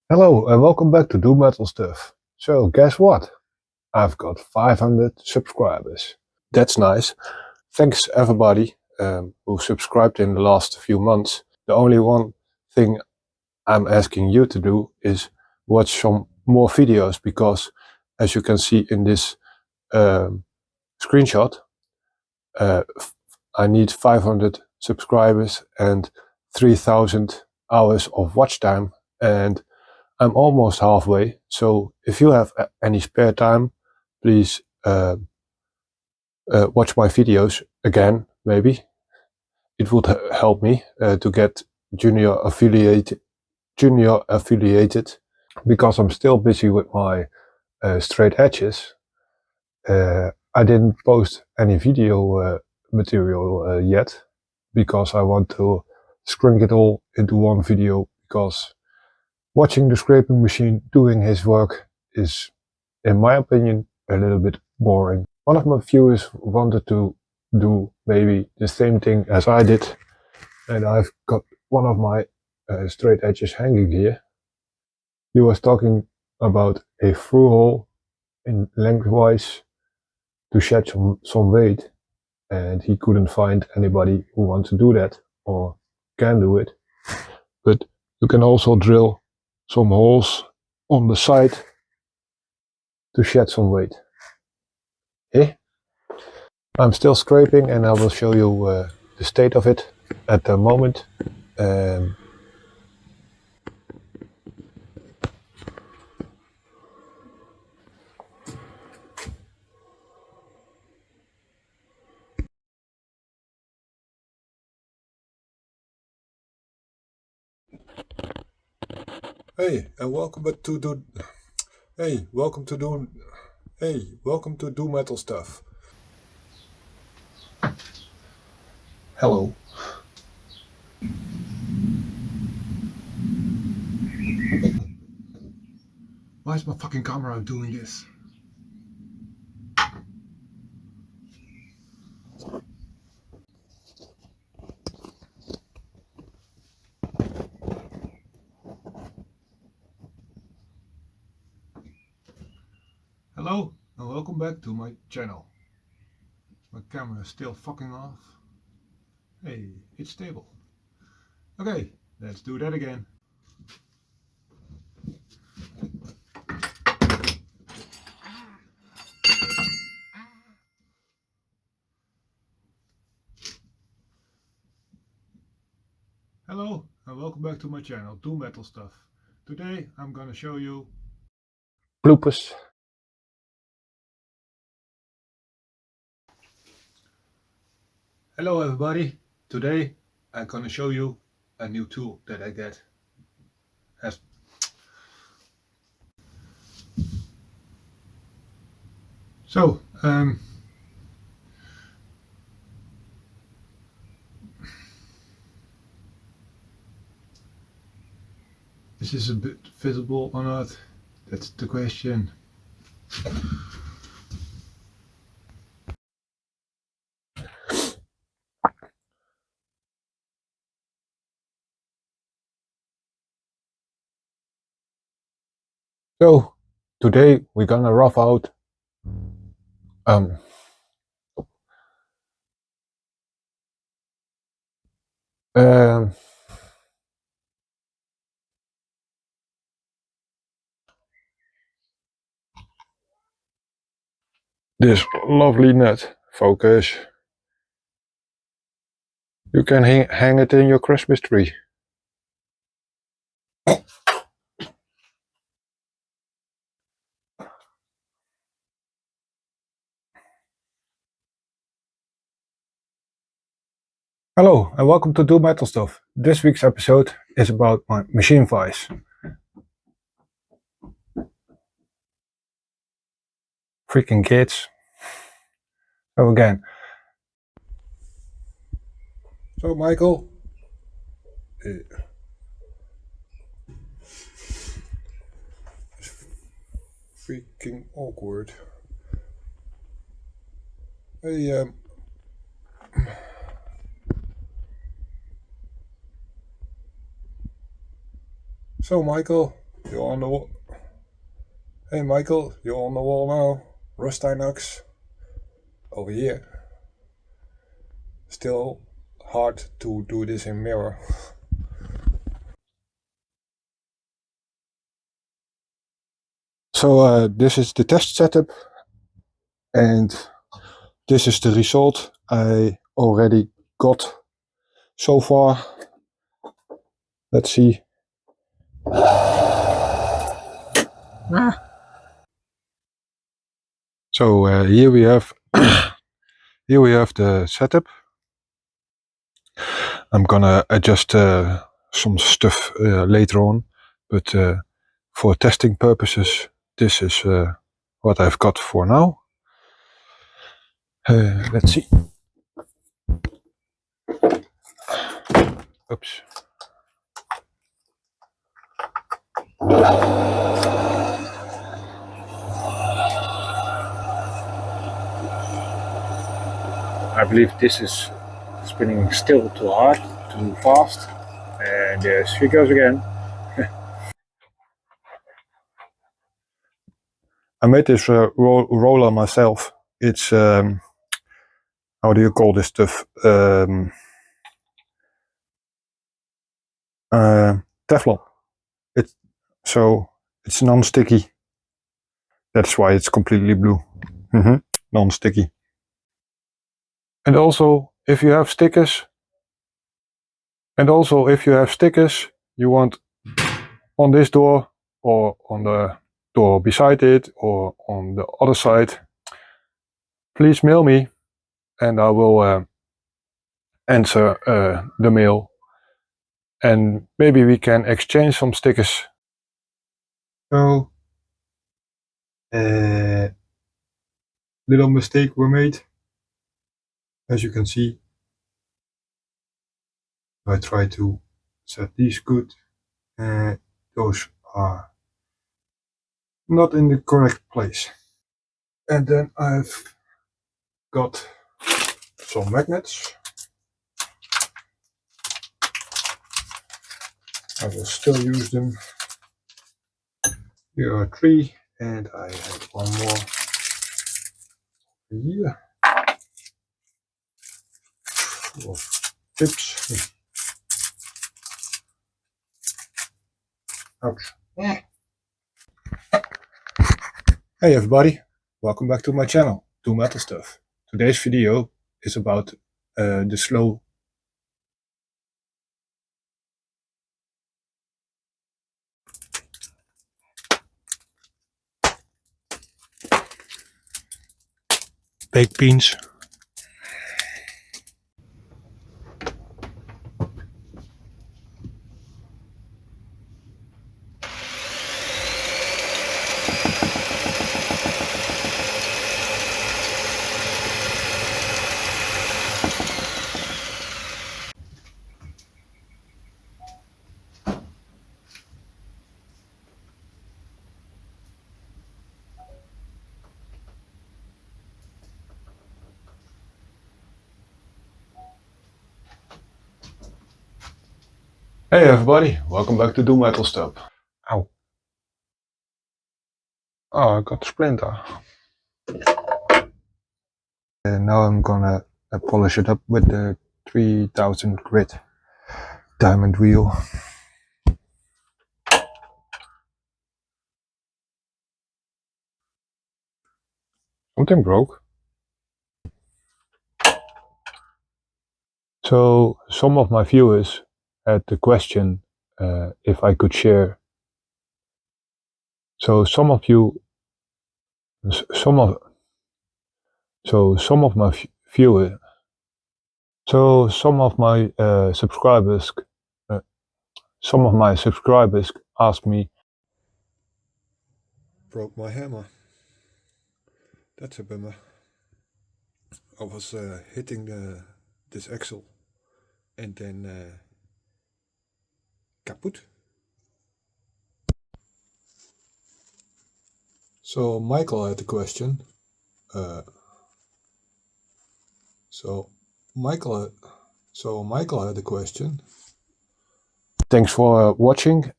Hello and welcome back to Do Metal Stuff. So guess what? I've got 500 subscribers. That's nice. Thanks everybody who subscribed in the last few months. The only one thing I'm asking you to do is watch some more videos, because as you can see in this screenshot, I need 500 subscribers and 3,000 hours of watch time, and I'm almost halfway. So if you have any spare time, please watch my videos again. Maybe it would help me to get junior affiliated, because I'm still busy with my straight edges. I didn't post any video material yet, because I want to shrink it all into one video, because watching the scraping machine doing his work is, in my opinion, a little bit boring. One of my viewers wanted to do maybe the same thing as I did, and I've got one of my straight edges hanging here. He was talking about a through hole in lengthwise to shed some weight, and he couldn't find anybody who wants to do that or can do it. But you can also drill some holes on the side to shed some weight. Eh? I'm still scraping, and I will show you the state of it at the moment. Hey, and welcome back to do. Hey, welcome to do. Hey, welcome to Do Metal Stuff. Hello. Why is my fucking camera doing this? Hello, and welcome back to my channel. My camera is still fucking off. Hey, it's stable. Okay, let's do that again. Hello, and welcome back to my channel, Do Metal Stuff. Today I'm gonna show you bloopers. Hello everybody. Today I'm gonna show you a new tool that I get. So, is this a bit visible or not? That's the question. So, today we're gonna rough out this lovely nut. Focus. You can hang it in your Christmas tree. Hello and welcome to Do Metal Stuff. This week's episode is about my machine vice. Freaking kids. So again. So Michael. Freaking awkward. Hey, so Michael, You're on the wall. Hey Michael, you're on the wall now. Rustinox over here. Still hard to do this in mirror. So this is the test setup, and this is the result I already got so far. Let's see. So here we have the setup. I'm gonna adjust some stuff later on, but for testing purposes, this is what I've got for now. Let's see. Oops. I believe this is spinning still too hard, too fast, and there she goes again. I made this roller myself. It's how do you call this stuff? Teflon. It's non-sticky. That's why it's completely blue. Non-sticky. And also, if you have stickers, you want on this door or on the door beside it or on the other side, please mail me and I will answer the mail, and maybe we can exchange some stickers. So, little mistake were made. As you can see, I try to set these good. Those are not in the correct place. And then I've got some magnets. I will still use them. Here are 3, and I have one more here. Full of tips. Ouch. Hey everybody, welcome back to my channel, Do Metal Stuff. Today's video is about the slow baked beans. Hey everybody, welcome back to Do Metal Stuff. Ow. Oh, I got a splinter. And now I'm gonna polish it up with the 3000 grit diamond wheel. Something broke. So some of my viewers had the question if I could share. So some of my viewers, some of my subscribers asked me. Broke my hammer. That's a bummer. I was hitting this axle and then kaput. So Michael had a question. Michael had a question. Thanks for watching,